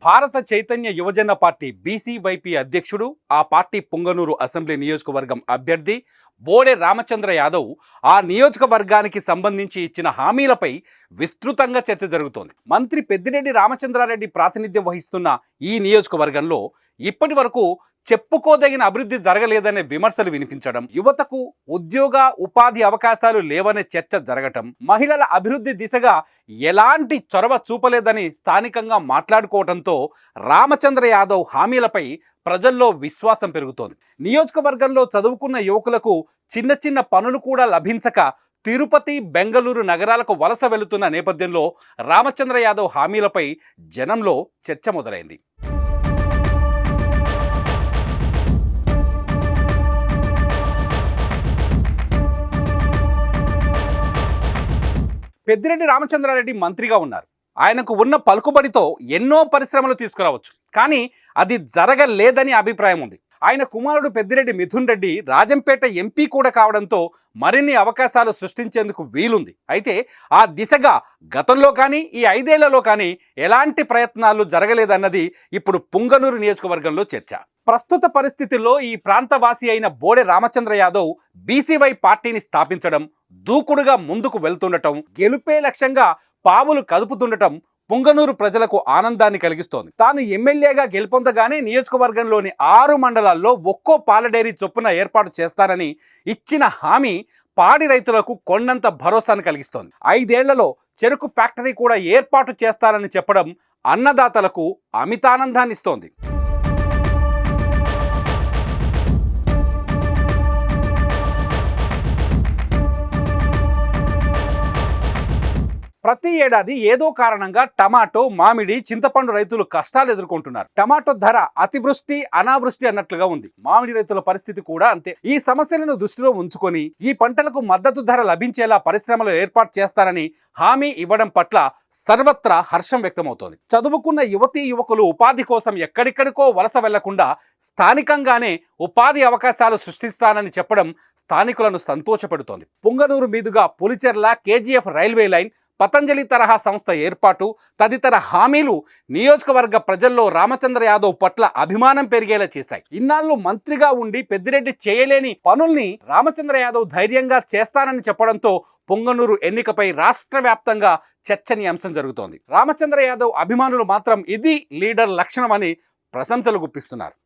భారత చైతన్య యువజన party BCYP అధ్యక్షుడు, ఆ పార్టీ పుంగనూరు అసెంబ్లీ నియోజకవర్గం అభ్యర్థి బోడే రామచంద్ర యాదవ్ ఆ నియోజకవర్గానికి సంబంధించి ఇచ్చిన హామీలపై విస్తృతంగా చర్చ జరుగుతోంది. మంత్రి పెద్దిరెడ్డి రామచంద్రారెడ్డి ప్రాతినిధ్యం వహిస్తున్న ఈ నియోజకవర్గంలో ఇప్పటి వరకు చెప్పుకోదగిన అభివృద్ధి జరగలేదనే విమర్శలు వినిపించడం, యువతకు ఉద్యోగ ఉపాధి అవకాశాలు లేవనే చర్చ జరగటం, మహిళల అభివృద్ధి దిశగా ఎలాంటి చొరవ చూపలేదని స్థానికంగా మాట్లాడుకోవడంతో రామచంద్ర యాదవ్ హామీలపై ప్రజల్లో విశ్వాసం పెరుగుతోంది. నియోజకవర్గంలో చదువుకున్న యువకులకు చిన్న చిన్న పనులు కూడా లభించక తిరుపతి, బెంగళూరు నగరాలకు వలస వెళుతున్న నేపథ్యంలో రామచంద్ర యాదవ్ హామీలపై జనంలో చర్చ మొదలైంది. పెద్దిరెడ్డి రామచంద్రారెడ్డి మంత్రిగా ఉన్నారు. ఆయనకు ఉన్న పలుకుబడితో ఎన్నో పరిశ్రమలు తీసుకురావచ్చు, కానీ అది జరగలేదని అభిప్రాయం ఉంది. ఆయన కుమారుడు పెద్దిరెడ్డి మిథున్ రెడ్డి రాజంపేట ఎంపీ కూడా కావడంతో మరిన్ని అవకాశాలు సృష్టించేందుకు వీలుంది. అయితే ఆ దిశగా గతంలో కానీ ఈ 5 ఏళ్లలో కానీ ఎలాంటి ప్రయత్నాలు జరగలేదన్నది ఇప్పుడు పుంగనూరు నియోజకవర్గంలో చర్చ. ప్రస్తుత పరిస్థితుల్లో ఈ ప్రాంతవాసి అయిన బోడే రామచంద్ర యాదవ్ బీసీవై పార్టీని స్థాపించడం, దూకుడుగా ముందుకు వెళ్తుండటం, గెలుపే లక్ష్యంగా పావులు కదుపుతుండటం పుంగనూరు ప్రజలకు ఆనందాన్ని కలిగిస్తోంది. తాను ఎమ్మెల్యేగా గెలుపొందగానే నియోజకవర్గంలోని 6 మండలాల్లో ఒక్కో పాల డైరీ చొప్పున ఏర్పాటు చేస్తానని ఇచ్చిన హామీ పాడి రైతులకు కొండంత భరోసాను కలిగిస్తోంది. 5 ఏళ్లలో చెరుకు ఫ్యాక్టరీ కూడా ఏర్పాటు చేస్తానని చెప్పడం అన్నదాతలకు అమితానందాన్ని ఇస్తోంది. ప్రతి ఏడాది ఏదో కారణంగా టమాటో, మామిడి, చింతపండు రైతులు కష్టాలు ఎదుర్కొంటున్నారు. టమాటో ధర అతివృష్టి, అనావృష్టి అన్నట్లుగా ఉంది. మామిడి రైతుల పరిస్థితి కూడా అంతే. ఈ సమస్యలను దృష్టిలో ఉంచుకొని ఈ పంటలకు మద్దతు ధర లభించేలా పరిశ్రమలు ఏర్పాటు చేస్తారని హామీ ఇవ్వడం పట్ల సర్వత్రా హర్షం వ్యక్తమవుతోంది. చదువుకున్న యువతీ యువకులు ఉపాధి కోసం ఎక్కడిక్కడికో వలస వెళ్లకుండా స్థానికంగానే ఉపాధి అవకాశాలు సృష్టిస్తానని చెప్పడం స్థానికులను సంతోషపెడుతోంది. పుంగనూరు మీదుగా Pulicherla, KGF railway line, Patanjali తరహా సంస్థ ఏర్పాటు తదితర హామీలు నియోజకవర్గ ప్రజల్లో రామచంద్ర యాదవ్ పట్ల అభిమానం పెరిగేలా చేశాయి. ఇన్నాళ్ళు మంత్రిగా ఉండి పెద్దిరెడ్డి చేయలేని పనుల్ని రామచంద్ర యాదవ్ ధైర్యంగా చేస్తానని చెప్పడంతో పుంగనూరు ఎన్నికపై రాష్ట్ర వ్యాప్తంగా చర్చనీయాంశం జరుగుతోంది. రామచంద్ర యాదవ్ అభిమానులు మాత్రం ఇది లీడర్ లక్షణమని ప్రశంసలు గుప్పిస్తున్నారు.